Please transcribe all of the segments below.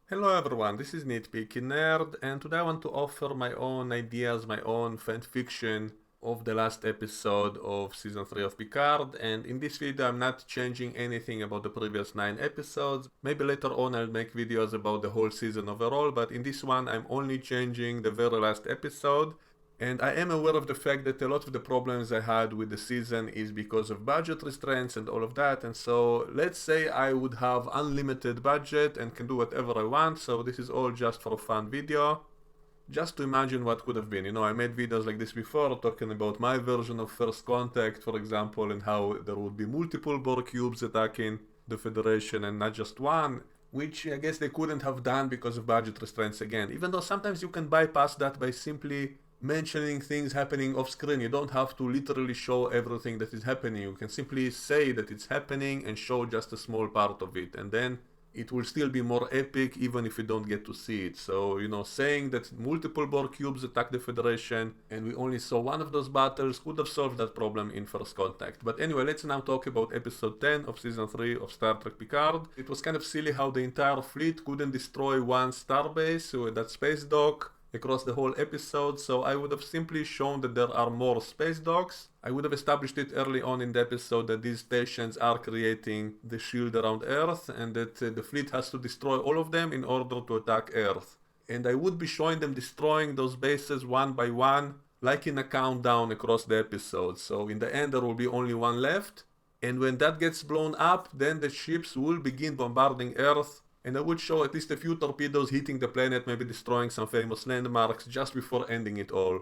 Hello everyone, this is Nitpicking Nerd, and today I want to offer my own ideas, my own fan fiction of the last episode of season 3 of Picard. And in this video, I'm not changing anything about the previous 9 episodes. Maybe later on I'll make videos about the whole season overall, but in this one, I'm only changing the very last episode. And I am aware of the fact that a lot of the problems I had with the season is because of budget restraints and all of that. And so let's say I would have unlimited budget and can do whatever I want. So this is all just for a fun video. Just to imagine what could have been. I made videos like this before talking about my version of First Contact, for example, and how there would be multiple Borg cubes attacking the Federation and not just one, which I guess they couldn't have done because of budget restraints again. Even though sometimes you can bypass that by simply mentioning things happening off screen. You don't have to literally show everything that is happening. You can simply say that it's happening and show just a small part of it, and then it will still be more epic even if you don't get to see it. So, saying that multiple Borg cubes attack the Federation and we only saw one of those battles could have solved that problem in First Contact. But anyway, let's now talk about episode 10 of season 3 of Star Trek Picard. It was kind of silly how the entire fleet couldn't destroy one starbase with that space dock across the whole episode, so I would have simply shown that there are more space docks. I would have established it early on in the episode that these stations are creating the shield around Earth and that the fleet has to destroy all of them in order to attack Earth. And I would be showing them destroying those bases one by one, like in a countdown across the episode. So in the end there will be only one left, and when that gets blown up, then the ships will begin bombarding Earth, and I would show at least a few torpedoes hitting the planet, maybe destroying some famous landmarks just before ending it all.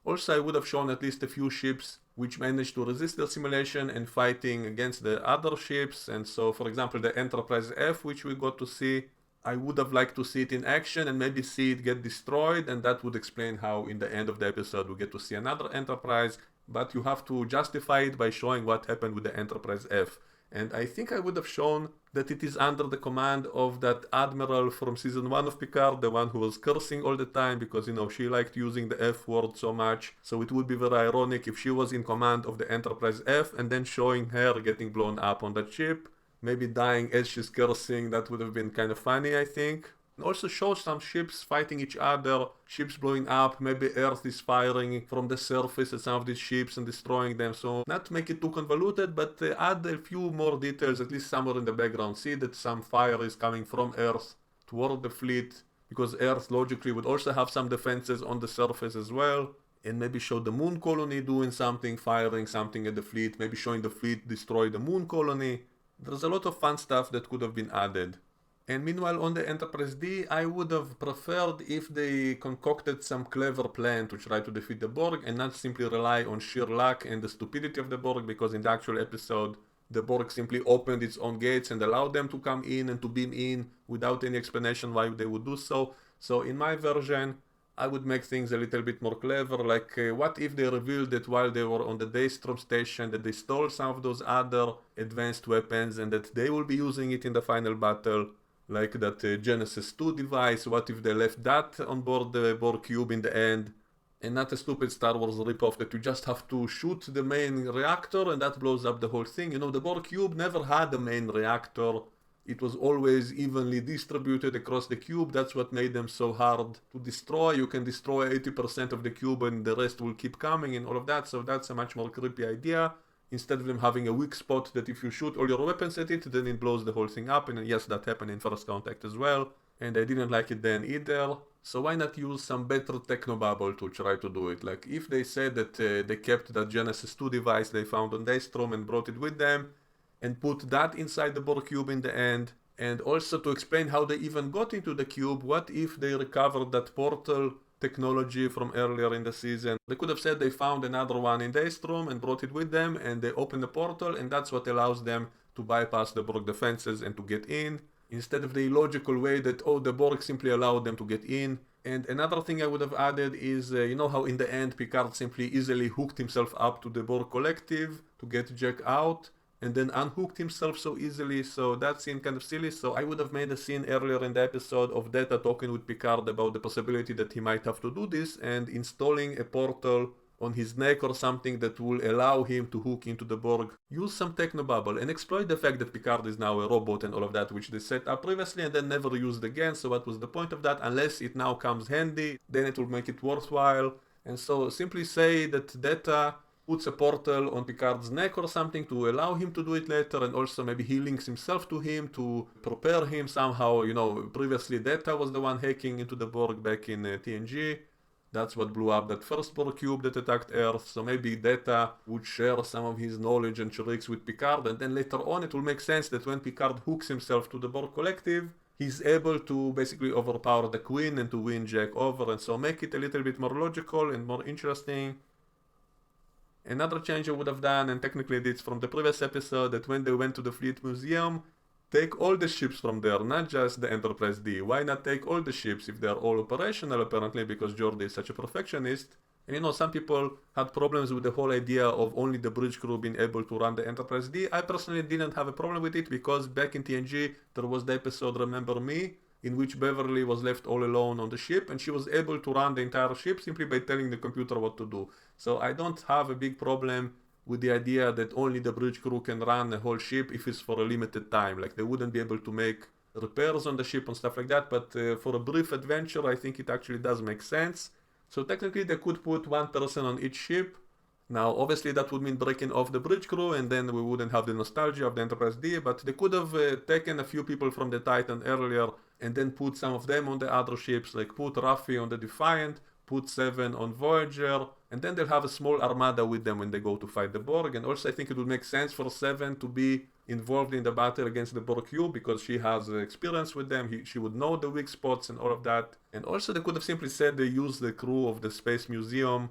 Also, I would have shown at least a few ships which managed to resist the simulation and fighting against the other ships. And so, for example, the Enterprise F, which we got to see, I would have liked to see it in action and maybe see it get destroyed, and that would explain how in the end of the episode we get to see another Enterprise, but you have to justify it by showing what happened with the Enterprise F. And I think I would have shown that it is under the command of that admiral from season 1 of Picard, the one who was cursing all the time because, she liked using the F word so much. So it would be very ironic if she was in command of the Enterprise F and then showing her getting blown up on that ship, maybe dying as she's cursing. That would have been kind of funny, I think. Also show some ships fighting each other, ships blowing up, maybe Earth is firing from the surface at some of these ships and destroying them. So not make it too convoluted, but add a few more details, at least somewhere in the background. See that some fire is coming from Earth toward the fleet, because Earth logically would also have some defenses on the surface as well. And maybe show the moon colony doing something, firing something at the fleet, maybe showing the fleet destroy the moon colony. There's a lot of fun stuff that could have been added. And meanwhile, on the Enterprise D, I would have preferred if they concocted some clever plan to try to defeat the Borg and not simply rely on sheer luck and the stupidity of the Borg, because in the actual episode, the Borg simply opened its own gates and allowed them to come in and to beam in without any explanation why they would do so. So in my version, I would make things a little bit more clever, like what if they revealed that while they were on the Daystrom station that they stole some of those other advanced weapons and that they will be using it in the final battle, like that Genesis 2 device. What if they left that on board the Borg cube in the end, and not a stupid Star Wars ripoff that you just have to shoot the main reactor and that blows up the whole thing. The Borg cube never had a main reactor. It was always evenly distributed across the cube. That's what made them so hard to destroy. You can destroy 80% of the cube and the rest will keep coming and all of that. So that's a much more creepy idea. Instead of them having a weak spot that if you shoot all your weapons at it, then it blows the whole thing up. And yes, that happened in First Contact as well. And I didn't like it then either. So why not use some better technobabble to try to do it? Like if they said that they kept that Genesis 2 device they found on Daystrom and brought it with them, and put that inside the Borg cube in the end. And also to explain how they even got into the cube, what if they recovered that portal technology from earlier in the season? They could have said they found another one in Daystrom and brought it with them, and they opened the portal, and that's what allows them to bypass the Borg defenses and to get in, instead of the illogical way that, the Borg simply allowed them to get in. And another thing I would have added is, how in the end Picard simply easily hooked himself up to the Borg collective to get Jack out, and then unhooked himself so easily. So that seemed kind of silly. So I would have made a scene earlier in the episode of Data talking with Picard about the possibility that he might have to do this and installing a portal on his neck or something that will allow him to hook into the Borg, use some technobubble and exploit the fact that Picard is now a robot and all of that, which they set up previously and then never used again. So what was the point of that? Unless it now comes handy, then it will make it worthwhile. And so simply say that Data puts a portal on Picard's neck or something to allow him to do it later, and also maybe he links himself to him to prepare him somehow. Previously Data was the one hacking into the Borg back in TNG. That's what blew up that first Borg cube that attacked Earth, so maybe Data would share some of his knowledge and tricks with Picard, and then later on it will make sense that when Picard hooks himself to the Borg collective, he's able to basically overpower the Queen and to win Jack over, and so make it a little bit more logical and more interesting. Another change I would have done, and technically it's from the previous episode, that when they went to the Fleet Museum, take all the ships from there, not just the Enterprise D. Why not take all the ships if they're all operational apparently, because Geordi is such a perfectionist? And some people had problems with the whole idea of only the bridge crew being able to run the Enterprise D. I personally didn't have a problem with it because back in TNG there was the episode Remember Me, in which Beverly was left all alone on the ship and she was able to run the entire ship simply by telling the computer what to do. So I don't have a big problem with the idea that only the bridge crew can run a whole ship if it's for a limited time. Like they wouldn't be able to make repairs on the ship and stuff like that, but for a brief adventure I think it actually does make sense. So technically they could put one person on each ship. Now obviously that would mean breaking off the bridge crew and then we wouldn't have the nostalgia of the Enterprise D, but they could have taken a few people from the Titan earlier and then put some of them on the other ships, like put Raffi on the Defiant, put Seven on Voyager, and then they'll have a small armada with them when they go to fight the Borg. And also I think it would make sense for Seven to be involved in the battle against the Borg cube because she has experience with them, she would know the weak spots and all of that. And also they could have simply said they use the crew of the Space Museum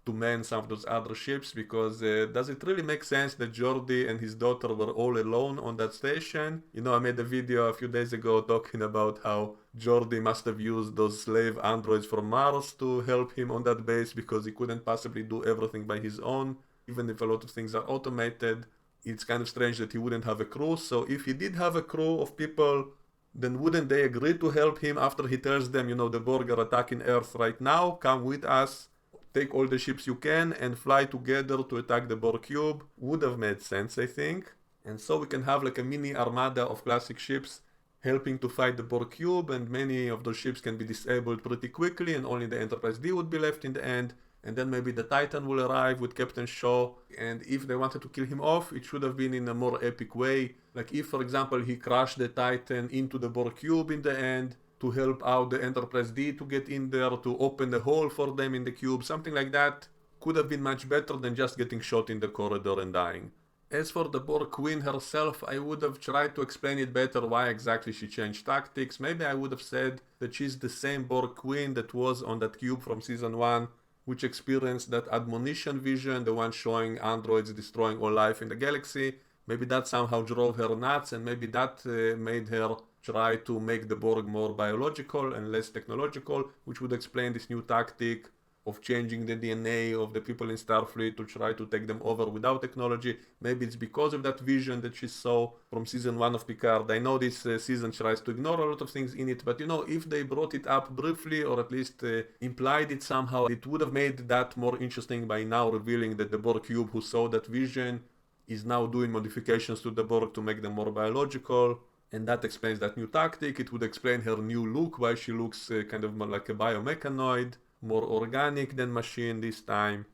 to man some of those other ships, because does it really make sense that Geordi and his daughter were all alone on that station? I made a video a few days ago talking about how Geordi must have used those slave androids from Mars to help him on that base because he couldn't possibly do everything by his own. Even if a lot of things are automated, it's kind of strange that he wouldn't have a crew. So if he did have a crew of people, then wouldn't they agree to help him after he tells them, the Borg are attacking Earth right now, come with us, take all the ships you can and fly together to attack the Borg cube? Would have made sense, I think. And so we can have like a mini armada of classic ships helping to fight the Borg cube, and many of those ships can be disabled pretty quickly and only the Enterprise D would be left in the end. And then maybe the Titan will arrive with Captain Shaw, and if they wanted to kill him off, it should have been in a more epic way. Like if, for example, he crashed the Titan into the Borg cube in the end, to help out the Enterprise D to get in there, to open the hole for them in the cube, something like that could have been much better than just getting shot in the corridor and dying. As for the Borg Queen herself, I would have tried to explain it better why exactly she changed tactics. Maybe I would have said that she's the same Borg Queen that was on that cube from season 1, which experienced that admonition vision, the one showing androids destroying all life in the galaxy. Maybe that somehow drove her nuts, and maybe that made her try to make the Borg more biological and less technological, which would explain this new tactic of changing the DNA of the people in Starfleet to try to take them over without technology. Maybe it's because of that vision that she saw from season 1 of Picard. I know this season tries to ignore a lot of things in it, but if they brought it up briefly or at least implied it somehow, it would have made that more interesting by now revealing that the Borg cube who saw that vision is now doing modifications to the Borg to make them more biological. And that explains that new tactic. It would explain her new look, why she looks kind of more like a biomechanoid, more organic than machine this time.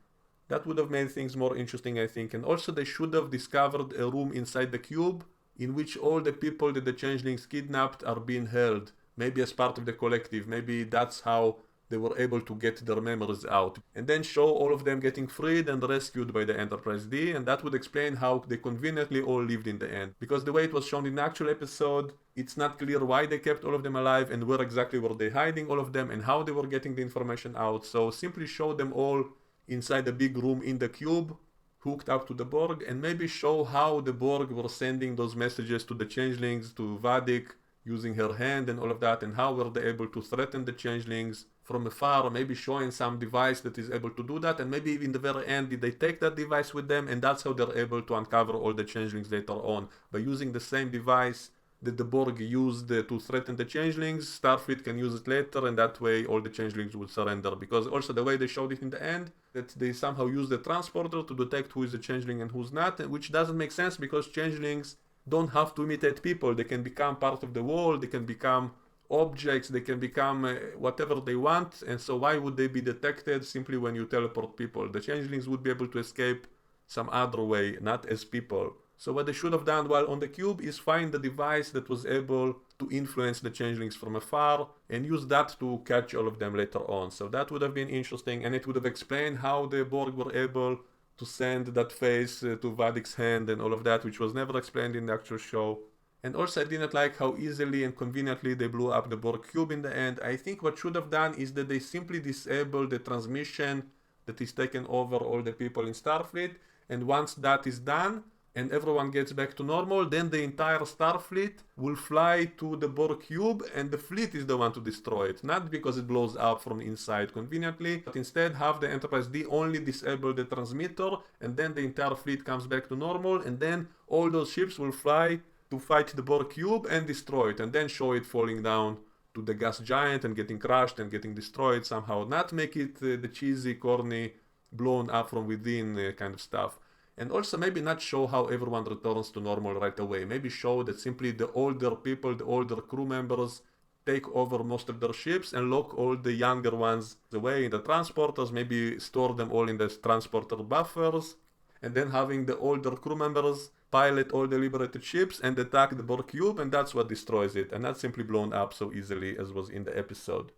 That would have made things more interesting, I think. And also they should have discovered a room inside the cube in which all the people that the changelings kidnapped are being held. Maybe as part of the collective. Maybe that's how they were able to get their memories out. And then show all of them getting freed and rescued by the Enterprise D, and that would explain how they conveniently all lived in the end. Because the way it was shown in the actual episode, it's not clear why they kept all of them alive and where exactly were they hiding all of them and how they were getting the information out. So simply show them all inside a big room in the cube, hooked up to the Borg, and maybe show how the Borg were sending those messages to the changelings, to Vadik, using her hand and all of that, and how were they able to threaten the changelings from afar, maybe showing some device that is able to do that, and maybe in the very end did they take that device with them, and that's how they're able to uncover all the changelings later on, by using the same device that the Borg used to threaten the changelings, Starfleet can use it later, and that way all the changelings will surrender. Because also the way they showed it in the end, that they somehow use the transporter to detect who is a changeling and who's not, which doesn't make sense because changelings don't have to imitate people. They can become part of the world, they can become objects, they can become whatever they want, and so why would they be detected simply when you teleport people? The changelings would be able to escape some other way, not as people. So what they should have done while on the cube is find the device that was able to influence the changelings from afar and use that to catch all of them later on. So that would have been interesting, and it would have explained how the Borg were able to send that face to Vadik's hand and all of that, which was never explained in the actual show. And also I didn't like how easily and conveniently they blew up the Borg cube in the end. I think what should have done is that they simply disabled the transmission that is taken over all the people in Starfleet, and once that is done and everyone gets back to normal, then the entire Starfleet will fly to the Borg cube and the fleet is the one to destroy it. Not because it blows up from inside conveniently, but instead have the Enterprise D only disable the transmitter, and then the entire fleet comes back to normal, and then all those ships will fly to fight the Borg cube and destroy it, and then show it falling down to the gas giant and getting crushed and getting destroyed somehow. Not make it the cheesy, corny, blown up from within kind of stuff. And also maybe not show how everyone returns to normal right away. Maybe show that simply the older people, the older crew members take over most of their ships and lock all the younger ones away in the transporters, maybe store them all in the transporter buffers, and then having the older crew members pilot all the liberated ships and attack the Borg cube, and that's what destroys it, and not simply blown up so easily as was in the episode.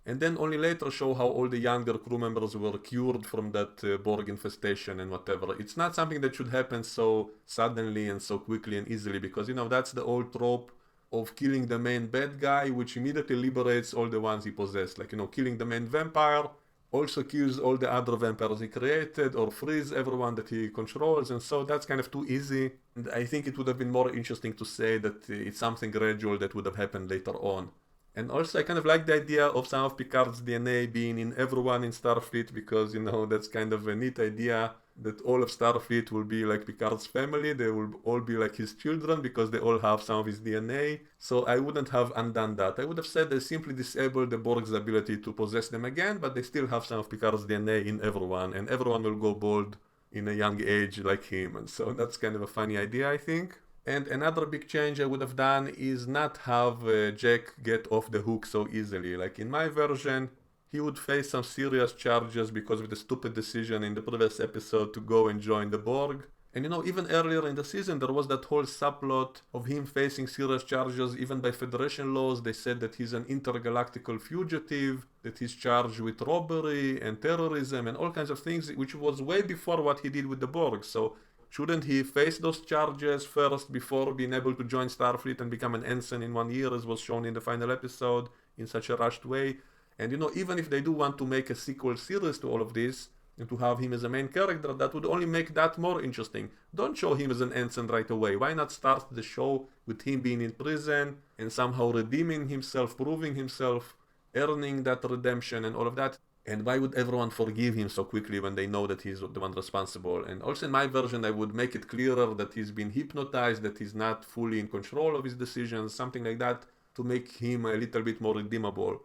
And then only later show how all the younger crew members were cured from that Borg infestation and whatever. It's not something that should happen so suddenly and so quickly and easily, because, you know, that's the old trope of killing the main bad guy, which immediately liberates all the ones he possessed. Like, you know, killing the main vampire also kills all the other vampires he created, or frees everyone that he controls, and so that's kind of too easy. And I think it would have been more interesting to say that it's something gradual that would have happened later on. And also I kind of like the idea of some of Picard's DNA being in everyone in Starfleet, because, you know, that's kind of a neat idea that all of Starfleet will be like Picard's family. They will all be like his children because they all have some of his DNA. So I wouldn't have undone that. I would have said they simply disabled the Borg's ability to possess them again, but they still have some of Picard's DNA in everyone, and everyone will go bald in a young age like him. And so that's kind of a funny idea, I think. And another big change I would have done is not have Jack get off the hook so easily. Like in my version, he would face some serious charges because of the stupid decision in the previous episode to go and join the Borg. And, you know, even earlier in the season there was that whole subplot of him facing serious charges even by Federation laws. They said that he's an intergalactical fugitive, that he's charged with robbery and terrorism and all kinds of things, which was way before what he did with the Borg. So shouldn't he face those charges first before being able to join Starfleet and become an ensign in 1 year, as was shown in the final episode, in such a rushed way? And, you know, even if they do want to make a sequel series to all of this, and to have him as a main character, that would only make that more interesting. Don't show him as an ensign right away. Why not start the show with him being in prison and somehow redeeming himself, proving himself, earning that redemption and all of that? And why would everyone forgive him so quickly when they know that he's the one responsible? And also in my version, I would make it clearer that he's been hypnotized, that he's not fully in control of his decisions, something like that, to make him a little bit more redeemable.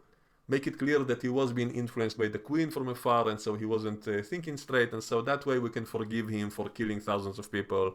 Make it clear that he was being influenced by the Queen from afar, and so he wasn't thinking straight, and so that way we can forgive him for killing thousands of people.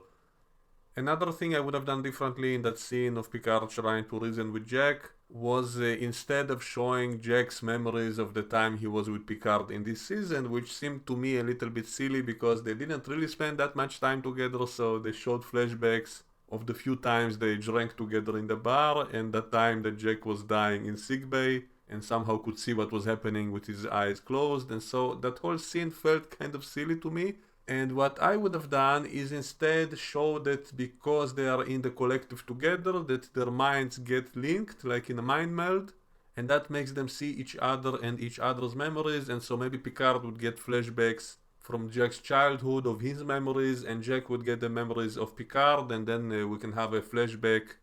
Another thing I would have done differently in that scene of Picard trying to reason with Jack was instead of showing Jack's memories of the time he was with Picard in this season, which seemed to me a little bit silly because they didn't really spend that much time together, so they showed flashbacks of the few times they drank together in the bar and the time that Jack was dying in sickbay and somehow could see what was happening with his eyes closed, and so that whole scene felt kind of silly to me. And what I would have done is instead show that because they are in the collective together, that their minds get linked, like in a mind meld, and that makes them see each other and each other's memories, and so maybe Picard would get flashbacks from Jack's childhood of his memories, and Jack would get the memories of Picard, and then we can have a flashback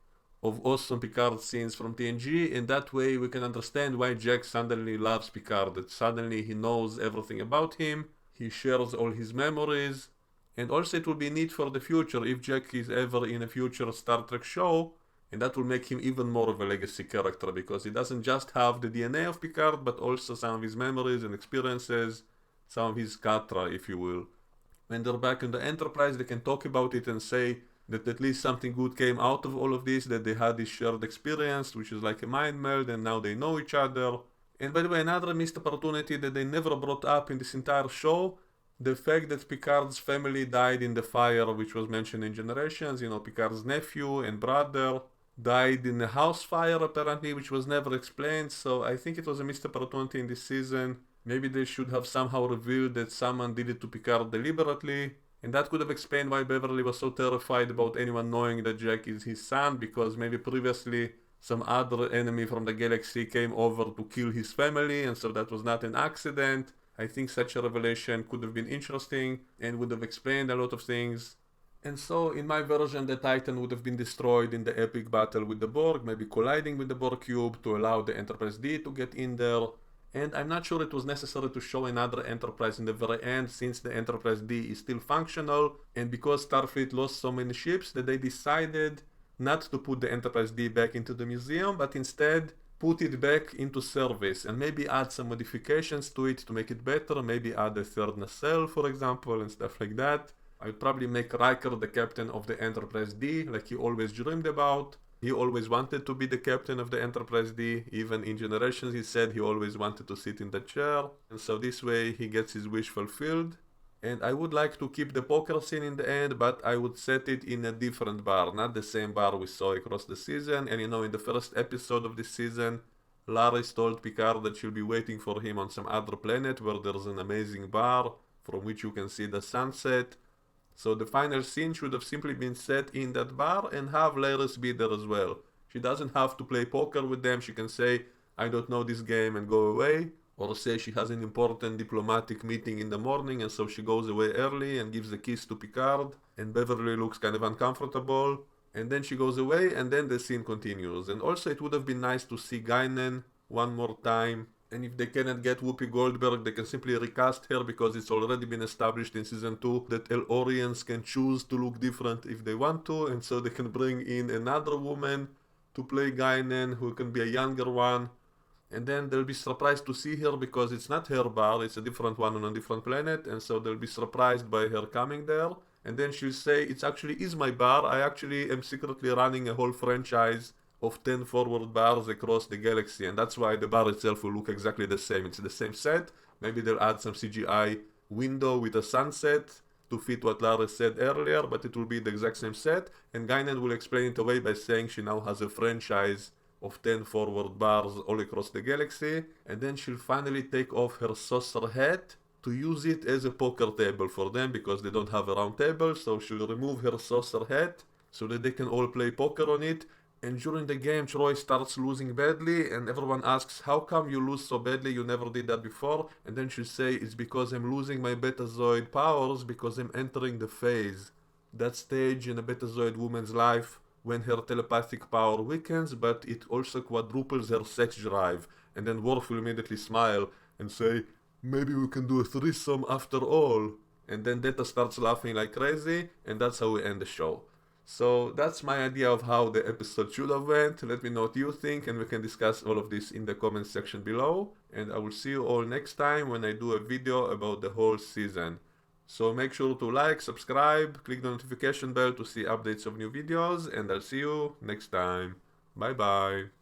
of awesome Picard scenes from TNG, and that way we can understand why Jack suddenly loves Picard, that suddenly he knows everything about him, he shares all his memories, And also it will be neat for the future if Jack is ever in a future Star Trek show, and that will make him even more of a legacy character because he doesn't just have the DNA of Picard, but also some of his memories and experiences, some of his katra, if you will. When they're back in the Enterprise, they can talk about it and say that at least something good came out of all of this, that they had this shared experience, which is like a mind meld, and now they know each other. And by the way, another missed opportunity that they never brought up in this entire show, the fact that Picard's family died in the fire, which was mentioned in Generations. Picard's nephew and brother died in a house fire, apparently, which was never explained. So I think it was a missed opportunity in this season. Maybe they should have somehow revealed that someone did it to Picard deliberately. And that could have explained why Beverly was so terrified about anyone knowing that Jack is his son, because maybe previously some other enemy from the galaxy came over to kill his family, and so that was not an accident. I think such a revelation could have been interesting and would have explained a lot of things. And so, in my version, the Titan would have been destroyed in the epic battle with the Borg, maybe colliding with the Borg cube to allow the Enterprise D to get in there. And I'm not sure it was necessary to show another Enterprise in the very end, since the Enterprise D is still functional, and because Starfleet lost so many ships that they decided not to put the Enterprise D back into the museum, but instead put it back into service and maybe add some modifications to it to make it better, maybe add a third nacelle, for example, and stuff like that. I'd probably make Riker the captain of the Enterprise D, like he always dreamed about. He always wanted to be the captain of the Enterprise D. Even in Generations he said he always wanted to sit in the chair. And so this way he gets his wish fulfilled. And I would like to keep the poker scene in the end, but I would set it in a different bar, not the same bar we saw across the season. And in the first episode of this season, Laris told Picard that she'll be waiting for him on some other planet where there's an amazing bar from which you can see the sunset. So the final scene should have simply been set in that bar and have Laris be there as well. She doesn't have to play poker with them. She can say, I don't know this game, and go away. Or say she has an important diplomatic meeting in the morning and so she goes away early and gives the keys to Picard. And Beverly looks kind of uncomfortable. And then she goes away and then the scene continues. And also it would have been nice to see Guinan one more time. And if they cannot get Whoopi Goldberg, they can simply recast her because it's already been established in season 2 that El-Orians can choose to look different if they want to. And so they can bring in another woman to play Guinan who can be a younger one. And then they'll be surprised to see her because it's not her bar, it's a different one on a different planet. And so they'll be surprised by her coming there. And then she'll say, it actually is my bar. I actually am secretly running a whole franchise of 10 forward bars across the galaxy. And that's why the bar itself will look exactly the same. It's the same set. Maybe they'll add some CGI window with a sunset to fit what Lara said earlier, but it will be the exact same set. And Guinan will explain it away by saying she now has a franchise of 10 forward bars all across the galaxy, and then she'll finally take off her saucer hat to use it as a poker table for them because they don't have a round table. So she'll remove her saucer hat so that they can all play poker on it. And during the game, Troy starts losing badly, and everyone asks, how come you lose so badly? You never did that before. And then she'll say, it's because I'm losing my Betazoid powers because I'm entering the phase, that stage in a Betazoid woman's life when her telepathic power weakens, but it also quadruples her sex drive. And then Worf will immediately smile and say, maybe we can do a threesome after all. And then Data starts laughing like crazy, and that's how we end the show. So that's my idea of how the episode should have went. Let me know what you think, and we can discuss all of this in the comments section below. And I will see you all next time when I do a video about the whole season. So make sure to like, subscribe, click the notification bell to see updates of new videos, and I'll see you next time. Bye bye.